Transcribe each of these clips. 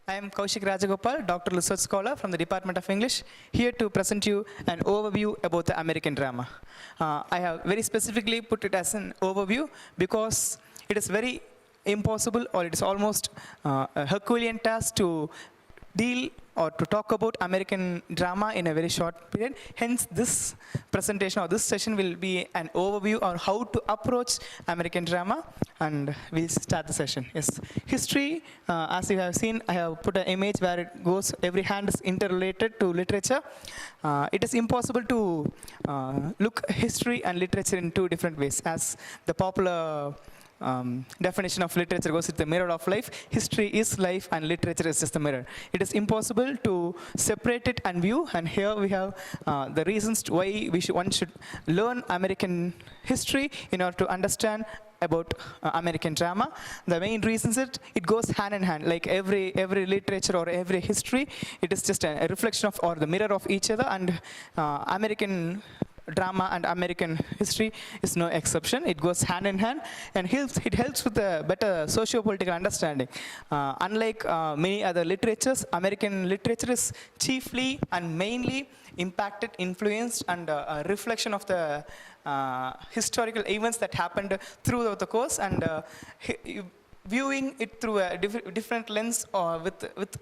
I am Kowshik Rajagopal, Doctor Research Scholar from the Department of English, here to present you an overview about the American drama. I have very specifically put it as an overview because it is very impossible, or it is almost a Herculean task to deal or to talk about American drama in a very short period. Hence, this presentation or this session will be an overview on how to approach American drama, and we'll start the session. Yes, history, as you have seen, I have put an image where it goes, every hand is interrelated to literature. It is impossible to look history and literature in two different ways, as the popular definition of literature goes, it's the mirror of life. History is life and literature is just a mirror. It is impossible to separate it and view, and here we have the reasons why one should learn American history in order to understand about American drama. The main reasons it goes hand in hand, like every literature or every history, it is just a reflection of or the mirror of each other, and American drama and American history is no exception. It goes hand in hand, and it helps with a better socio-political understanding. Unlike many other literatures, American literature is chiefly and mainly impacted, influenced, and a reflection of the historical events that happened throughout the course, and viewing it through a different lens or with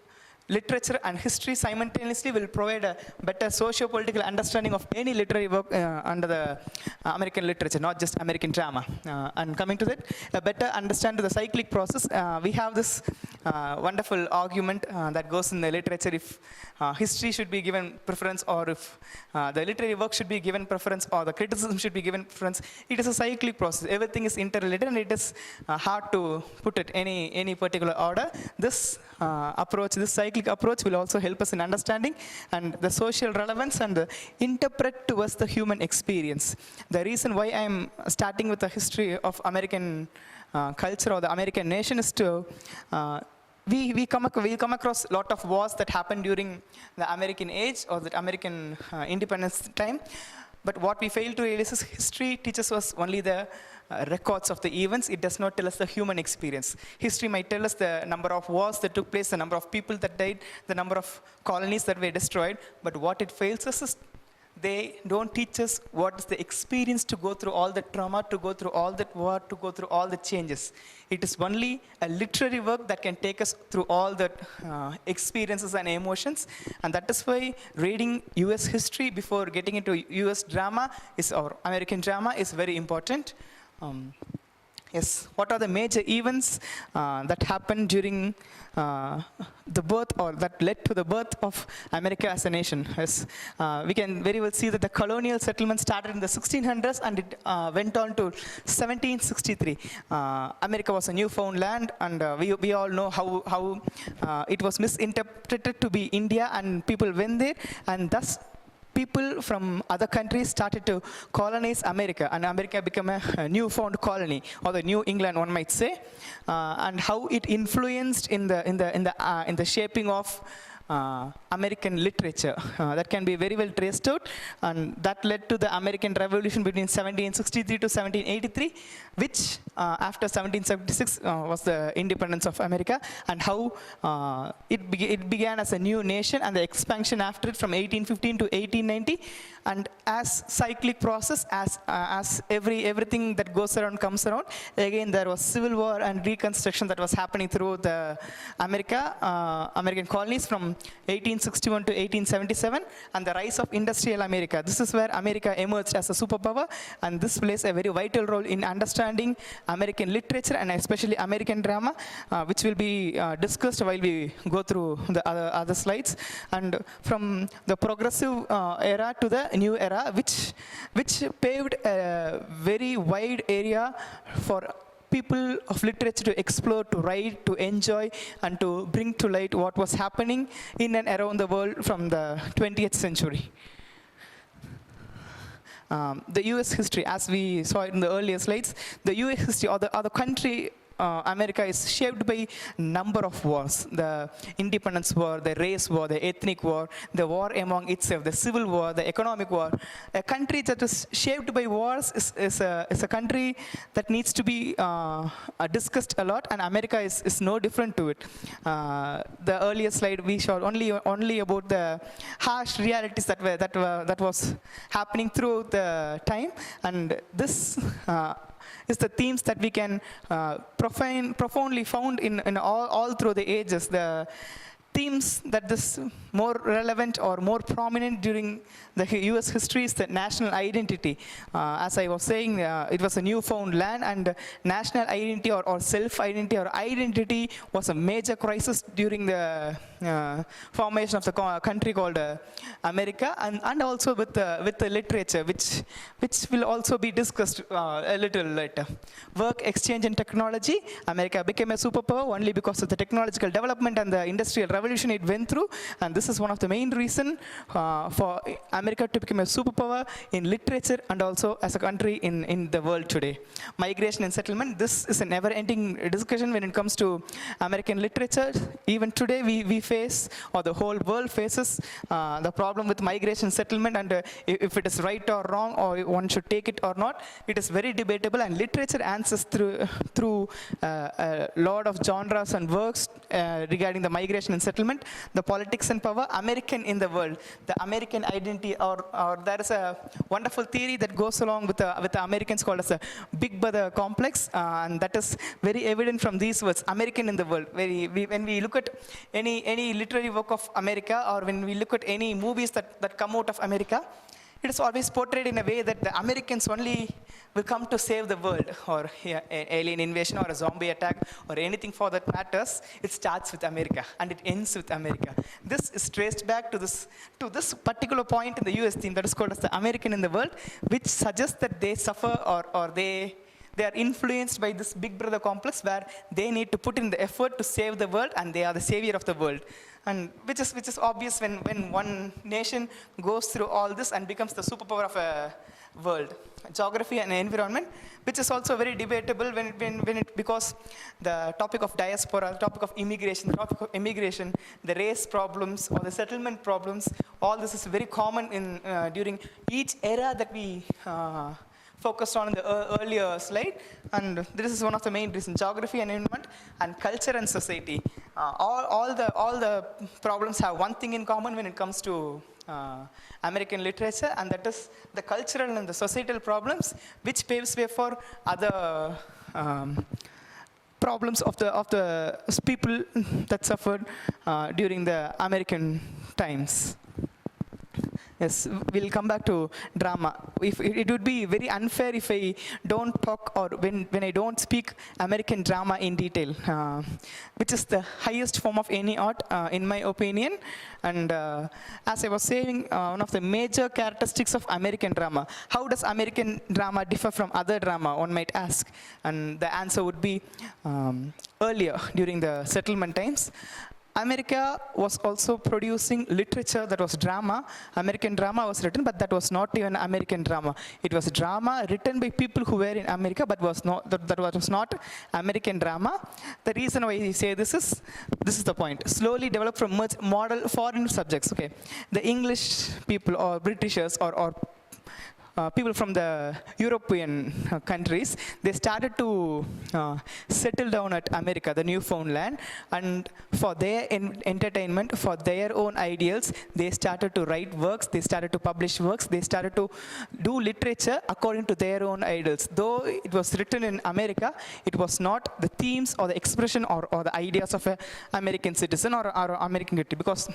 literature and history simultaneously will provide a better socio-political understanding of any literary work under the American literature, not just American drama. And coming to that, a better understanding the cyclic process, we have this wonderful argument that goes in the literature: if history should be given preference, or if the literary work should be given preference, or the criticism should be given preference. It is a cyclic process. Everything is interrelated, and it is hard to put it any particular order. This approach, this cyclic approach, will also help us in understanding and the social relevance and the interpret towards the human experience. The reason why I am starting with the history of American culture or the American nation is to we'll come across a lot of wars that happened during the American age or the American independence time. But what we fail to realize is history teaches us only the records of the events. It does not tell us the human experience. History might tell us the number of wars that took place, the number of people that died, the number of colonies that were destroyed. But what it fails us is they don't teach us what is the experience to go through all the trauma, to go through all that war, to go through all the changes. It is only a literary work that can take us through all the experiences and emotions. And that is why reading US history before getting into US drama or American drama is very important. Yes, what are the major events that happened during the birth, or that led to the birth of America as a nation? Yes, we can very well see that the colonial settlement started in the 1600s, and it went on to 1763. America was a newfound land, and we all know how it was misinterpreted to be India, and people went there, and thus people from other countries started to colonize America, and America became a newfound colony, or the New England, one might say, and how it influenced in the shaping of American literature. That can be very well traced out, and that led to the American Revolution between 1763 to 1783, which after 1776 was the independence of America, and how it began as a new nation, and the expansion after it from 1815 to 1890. And as cyclic process, as everything that goes around comes around, again there was civil war and reconstruction that was happening through the American colonies from 1861 to 1877, and the rise of industrial America. This is where America emerged as a superpower, and this plays a very vital role in understanding American literature and especially American drama, which will be discussed while we go through the other slides. And from the progressive era to the new era, which paved a very wide area for people of literature to explore, to write, to enjoy, and to bring to light what was happening in and around the world from the 20th century. The US history, as we saw it in the earlier slides, the US history, or the country America is shaped by number of wars: the independence war, the race war, the ethnic war, the war among itself, the civil war, the economic war. A country that is shaped by wars is a country that needs to be discussed a lot, and America is no different to it. The earlier slide we showed only about the harsh realities that was happening through the time, and this is the themes that we can profoundly found in all through the ages. The themes that is more relevant or more prominent during the US history is the national identity. As I was saying, it was a newfound land, and national identity or self-identity or identity was a major crisis during the formation of the country called America, and also with the literature, which will also be discussed a little later. Work, exchange, and technology. America became a superpower only because of the technological development and the industrial revolution it went through, and this is one of the main reason for America to become a superpower in literature and also as a country in the world today. Migration and settlement. This is a never-ending discussion when it comes to American literature. Even today we face, or the whole world faces, the problem with migration and settlement, and if it is right or wrong, or one should take it or not. It is very debatable, and literature answers through a lot of genres and works regarding the migration and settlement. The politics and power, American in the world, the American identity, or there is a wonderful theory that goes along with the Americans called as a Big Brother complex, and that is very evident from these words, American in the world. When we look at any literary work of America, or when we look at any movies that come out of America, it is always portrayed in a way that the Americans only will come to save the world, or alien invasion or a zombie attack or anything for that matters. It starts with America and it ends with America. This is traced back to this particular point in the US theme that is called as the American in the world, which suggests that they suffer or they are influenced by this Big Brother complex, where they need to put in the effort to save the world, and they are the savior of the world. And which is obvious when one nation goes through all this and becomes the superpower of a world. Geography and environment, which is also very debatable because the topic of diaspora, the topic of immigration, the race problems or the settlement problems, all this is very common during each era that we focused on in the earlier slide, and this is one of the main reasons: geography and environment, and culture and society. All the problems have one thing in common when it comes to American literature, and that is the cultural and the societal problems, which paves way for other problems of the people that suffered during the American times. Yes, we'll come back to drama. It would be very unfair if I don't talk, or when I don't speak American drama in detail, which is the highest form of any art, in my opinion. And as I was saying, one of the major characteristics of American drama. How does American drama differ from other drama, one might ask? And the answer would be earlier, during the settlement times, America was also producing literature that was drama. American drama was written, but that was not even American drama. It was drama written by people who were in America, but that was not American drama. The reason why I say this is the point. Slowly developed from model foreign subjects. Okay, the English people or Britishers or people from the European countries, they started to settle down at America, the newfound land, and for their entertainment, for their own ideals, they started to write works, they started to publish works, they started to do literature according to their own ideals. Though it was written in America, it was not the themes or the expression or the ideas of an American citizen or American country, because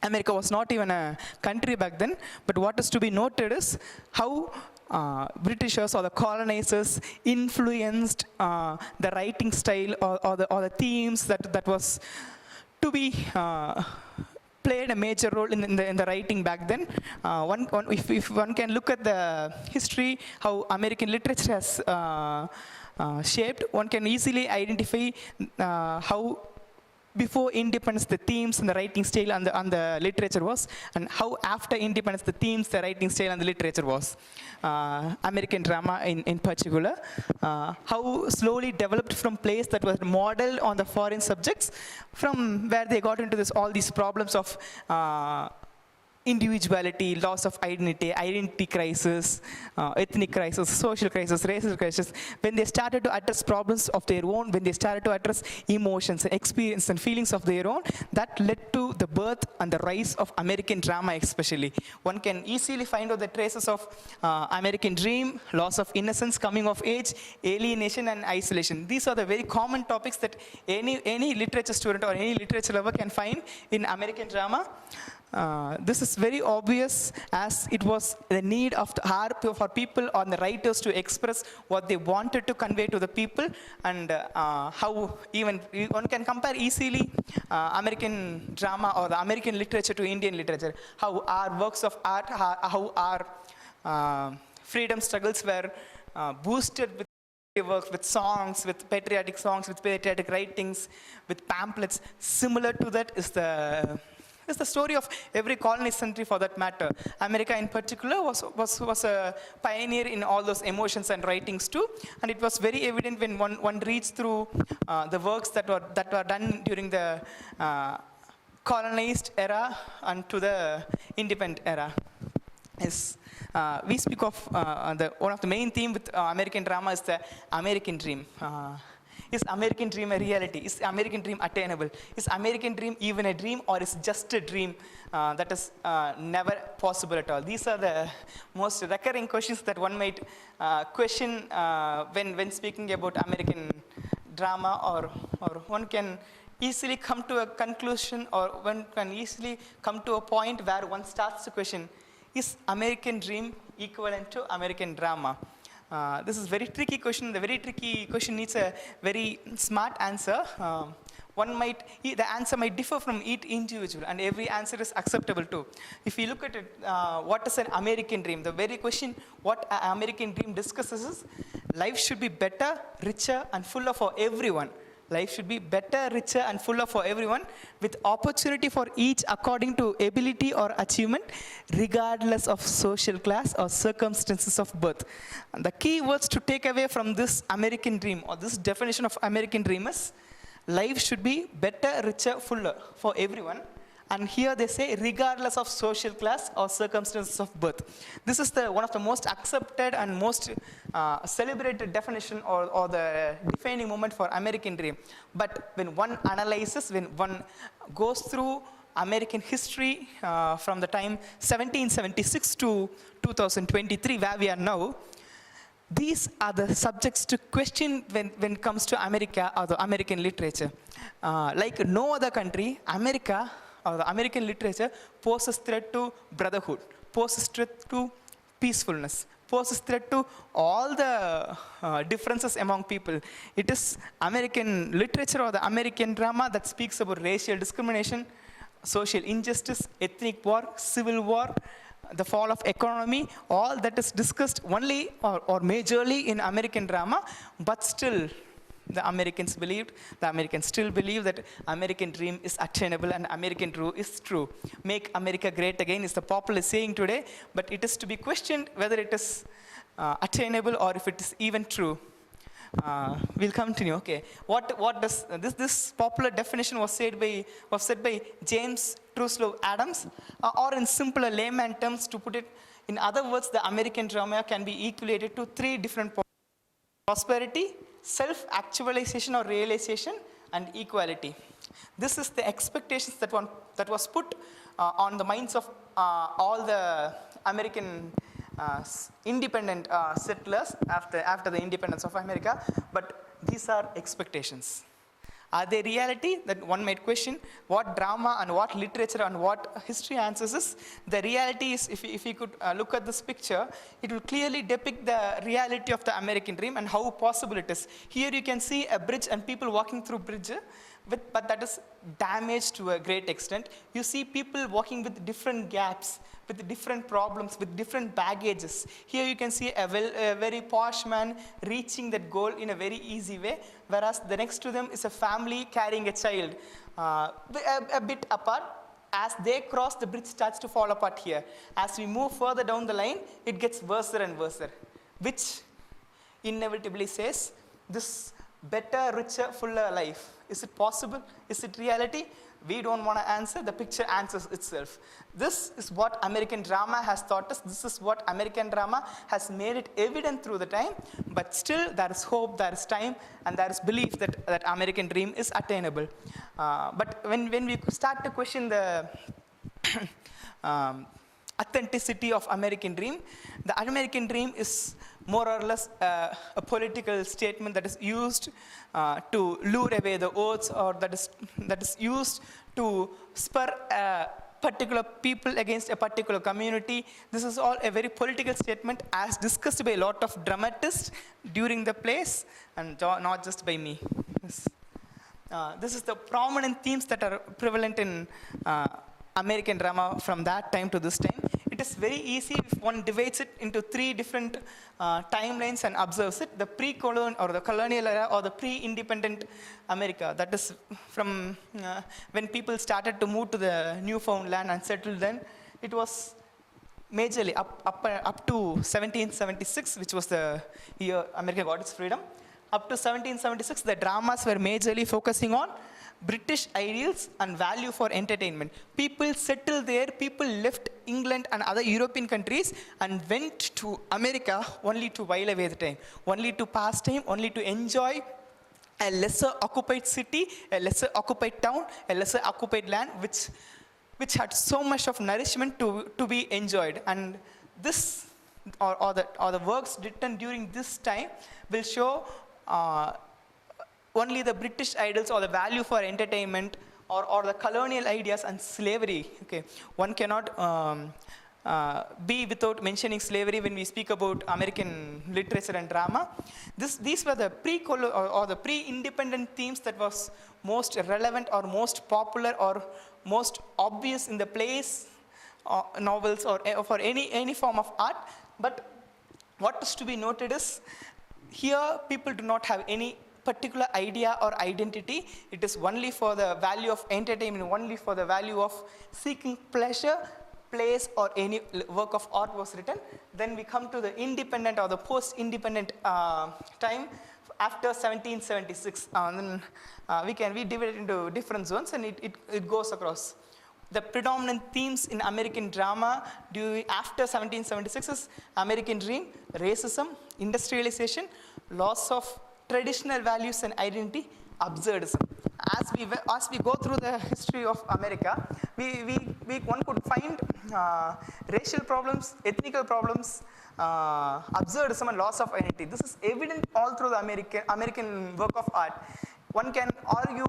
America was not even a country back then. But what is to be noted is how Britishers or the colonizers influenced the writing style or the themes that was to be played a major role in the writing back then. If one can look at the history, how American literature has shaped, one can easily identify how before independence the themes and the writing style and the literature was, and how after independence the themes, the writing style and the literature was. American drama in particular, how slowly developed from plays that were modeled on the foreign subjects, from where they got into this all these problems of individuality, loss of identity crisis, ethnic crisis, social crisis, racial crisis. When they started to address problems of their own, when they started to address emotions and experience and feelings of their own, that led to the birth and the rise of American drama especially. One can easily find out the traces of American dream, loss of innocence, coming of age, alienation and isolation. These are the very common topics that any literature student or any literature lover can find in American drama. This is very obvious, as it was the need of the hour for people or the writers to express what they wanted to convey to the people, and how even one can compare easily American drama or the American literature to Indian literature, how our works of art, how our freedom struggles were boosted with works, with songs, with patriotic writings, with pamphlets. Similar to that is the story of every colonist country for that matter. America in particular was a pioneer in all those emotions and writings too, and it was very evident when one reads through the works that were done during the colonized era and to the independent era. We speak of one of the main theme with American drama is the American dream. Is American dream a reality? Is American dream attainable? Is American dream even a dream, or is just a dream that is never possible at all? These are the most recurring questions that one might question when speaking about American drama, or one can easily come to a conclusion, or one can easily come to a point where one starts to question, is American dream equivalent to American drama? This is a very tricky question. The very tricky question needs a very smart answer. The answer might differ from each individual, and every answer is acceptable too. If you look at it, what is an American dream? The very question what an American dream discusses is, life should be better, richer, and fuller for everyone. Life should be better, richer, and fuller for everyone, with opportunity for each according to ability or achievement, regardless of social class or circumstances of birth. And the key words to take away from this American dream, or this definition of American dream, is life should be better, richer, fuller for everyone. And here they say, regardless of social class or circumstances of birth. This is one of the most accepted and most celebrated definition, or the defining moment for American dream. But when one analyzes, when one goes through American history from the time 1776 to 2023, where we are now, these are the subjects to question when it comes to America or the American literature. Like no other country, America or the American literature poses threat to brotherhood, poses threat to peacefulness, poses threat to all the differences among people. It is American literature or the American drama that speaks about racial discrimination, social injustice, ethnic war, civil war, the fall of economy. All that is discussed only or majorly in American drama, but still the Americans still believe that American dream is attainable and American dream is true. Make America great again is the popular saying today, but it is to be questioned whether it is attainable or if it is even true. We'll continue. Okay, what does this popular definition was said by James Truslow Adams, or in simpler layman terms, to put it in other words, the American drama can be equated to three different points: prosperity, self-actualization or realization, and equality. This is the expectations that was put on the minds of all the American independent settlers after the independence of America. But these are expectations. Are they reality? That one might question. What drama and what literature and what history answers is, the reality is, if you could look at this picture, it will clearly depict the reality of the American dream and how possible it is. Here you can see a bridge and people walking through bridge, but that is damaged to a great extent. You see people walking with different gaps, with different problems, with different baggages. Here you can see a very posh man reaching that goal in a very easy way, whereas the next to them is a family carrying a child, a bit apart. As they cross, the bridge starts to fall apart here. As we move further down the line, it gets worse and worse, which inevitably says this better, richer, fuller life. Is it possible? Is it reality? We don't want to answer. The picture answers itself. This is what American drama has taught us. This is what American drama has made it evident through the time. But still, there is hope, there is time, and there is belief that American dream is attainable. But when we start to question the authenticity of American dream, the American dream is more or less a political statement that is used to lure away the votes, or that is used to spur particular people against a particular community. This is all a very political statement, as discussed by a lot of dramatists during the plays, and not just by me. This is the prominent themes that are prevalent in American drama from that time to this time. It is very easy if one divides it into three different timelines and observes it: the pre-colonial or the colonial era, or the pre-independent America. That is from when people started to move to the Newfoundland and settle. Then it was majorly up to 1776, which was the year America got its freedom. Up to 1776, the dramas were majorly focusing on British ideals and value for entertainment. People settled there, people left England and other European countries and went to America only to while away the time, only to pass time, only to enjoy a lesser occupied city, a lesser occupied town, a lesser occupied land, which had so much of nourishment to be enjoyed. And this, or the works written during this time will show only the British ideals or the value for entertainment, or the colonial ideas and slavery. Okay, one cannot be without mentioning slavery when we speak about American literature and drama. These were the the pre-independent themes that was most relevant or most popular or most obvious in the plays, novels, or for any form of art. But what is to be noted is, here people do not have any particular idea or identity. It is only for the value of entertainment, only for the value of seeking pleasure. Plays or any work of art was written. Then we come to the independent or the post-independent time after 1776. Then we divide it into different zones, and it goes across. The predominant themes in American drama after 1776 is American dream, racism, industrialization, loss of traditional values and identity, absurdism. As we go through the history of America, one could find racial problems, ethnical problems, absurdism, and loss of identity. This is evident all through the American work of art. One can argue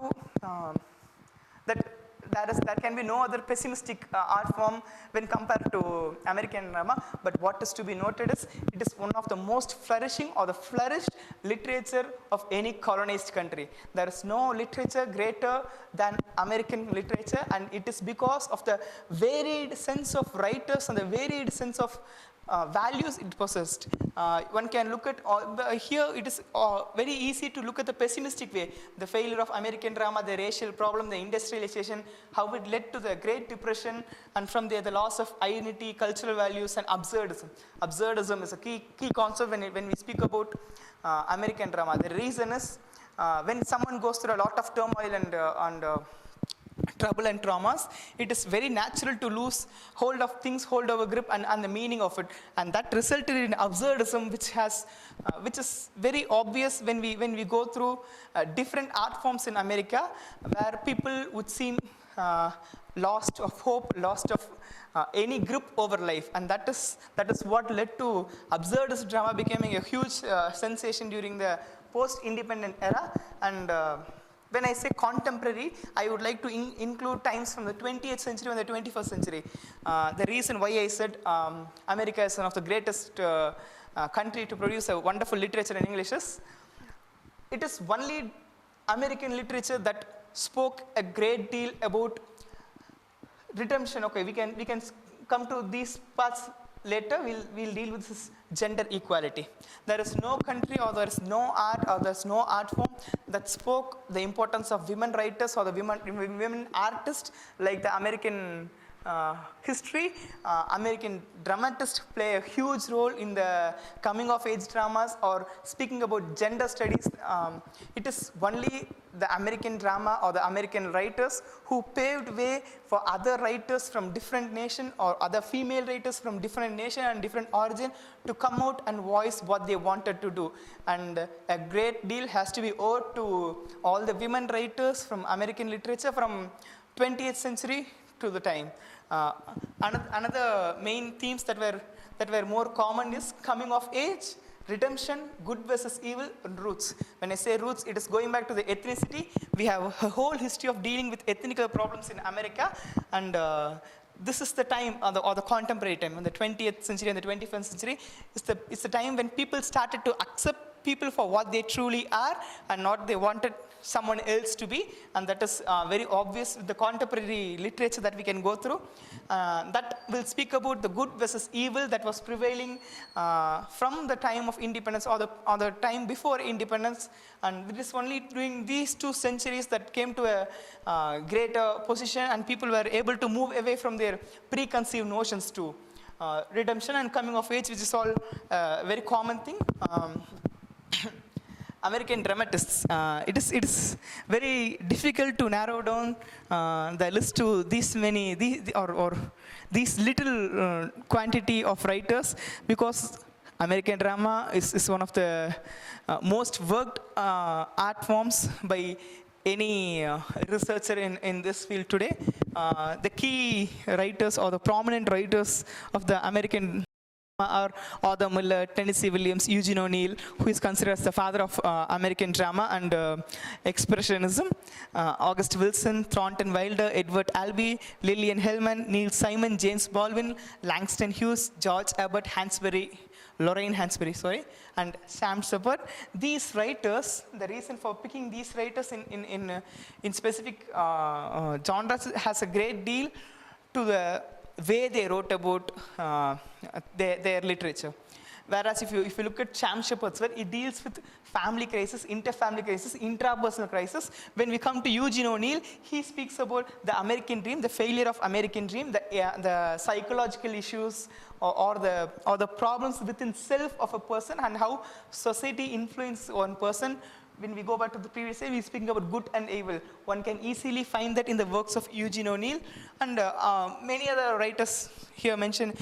that there can be no other pessimistic art form when compared to American drama. But what is to be noted is, it is one of the most flourishing or the flourished literature of any colonized country. There is no literature greater than American literature, and it is because of the varied sense of writers and the varied sense of values it possessed. One can look at here. It is very easy to look at the pessimistic way, the failure of American drama, the racial problem, the industrialization, how it led to the Great Depression, and from there the loss of identity, cultural values, and absurdism. Absurdism is a key concept when we speak about American drama. The reason is, when someone goes through a lot of turmoil and trouble and traumas, it is very natural to lose hold of things, hold of a grip and the meaning of it, and that resulted in absurdism, which is very obvious when we go through different art forms in America, where people would seem lost of hope, lost of any grip over life, and that is what led to absurdist drama becoming a huge sensation during the post-independent era. And when I say contemporary, I would like to include times from the 20th century and the 21st century. The reason why I said America is one of the greatest country to produce a wonderful literature in English is, it is only American literature that spoke a great deal about redemption. Okay, we can come to these parts later. We'll deal with this gender equality. There is no country or there is no art or there's no art form that spoke the importance of women writers or the women artists like the American history. American dramatists play a huge role in the coming of age dramas or speaking about gender studies. It is only the American drama or the American writers who paved way for other writers from different nation or other female writers from different nation and different origin to come out and voice what they wanted to do. And a great deal has to be owed to all the women writers from American literature from 20th century to the time. Another main themes that were more common is coming of age, redemption, good versus evil, and roots. When I say roots, it is going back to the ethnicity. We have a whole history of dealing with ethnical problems in America, and this is the time, or the contemporary time, in the 20th century and the 21st century, it's the time when people started to accept people for what they truly are and not they wanted someone else to be, and that is very obvious with the contemporary literature that we can go through. That will speak about the good versus evil that was prevailing from the time of independence or the time before independence, and it is only during these 2 centuries that came to a greater position and people were able to move away from their preconceived notions to redemption and coming of age, which is all a very common thing. American dramatists. It is very difficult to narrow down the list to these many, or these little quantity of writers, because American drama is one of the most worked art forms by any researcher in this field today. The key writers or the prominent writers of the American are Arthur Miller, Tennessee Williams, Eugene O'Neill, who is considered as the father of American drama and expressionism, August Wilson, Thornton Wilder, Edward Albee, Lillian Hellman, Neil Simon, James Baldwin, Langston Hughes, George Abbott, Lorraine Hansberry, and Sam Shepard. These writers, the reason for picking these writers in specific genres has a great deal to the way they wrote about their literature. Whereas if you look at Sam Shepard's work, it deals with family crisis, interfamily crisis, intrapersonal crisis. When we come to Eugene O'Neill, he speaks about the American dream, the failure of American dream, the psychological issues or the problems within self of a person and how society influences one person. When we go back to the previous day, we're speaking about good and evil. One can easily find that in the works of Eugene O'Neill, and many other writers here mentioned,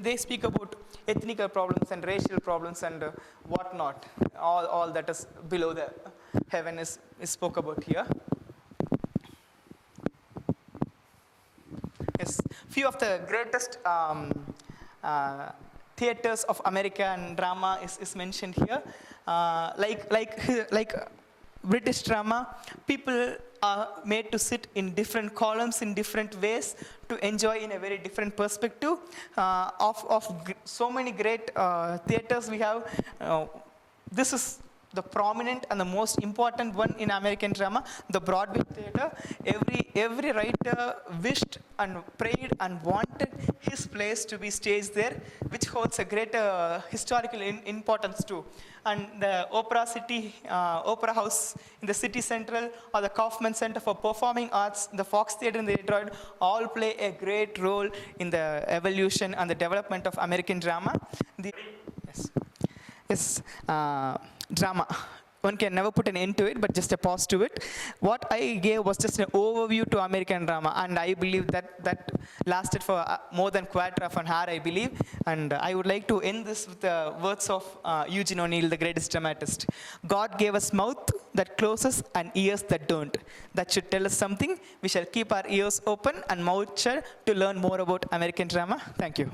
they speak about ethnical problems and racial problems and whatnot. All that is below the heaven is spoke about here. Yes, few of the greatest theaters of American drama is mentioned here. Like British drama, people are made to sit in different columns in different ways to enjoy in a very different perspective. Of so many great theaters we have, this is the prominent and the most important one in American drama, the Broadway theater. Every writer wished and prayed and wanted his plays to be staged there, which holds a greater historical importance too. And the Opera House in the City Central or the Kaufman Center for Performing Arts, the Fox Theater in the Detroit, all play a great role in the evolution and the development of American drama. Drama. One can never put an end to it, but just a pause to it. What I gave was just an overview to American drama, and I believe that lasted for more than quarter of an hour, I believe. And I would like to end this with the words of Eugene O'Neill, the greatest dramatist. God gave us mouth that closes and ears that don't. That should tell us something. We shall keep our ears open and mouth shut to learn more about American drama. Thank you.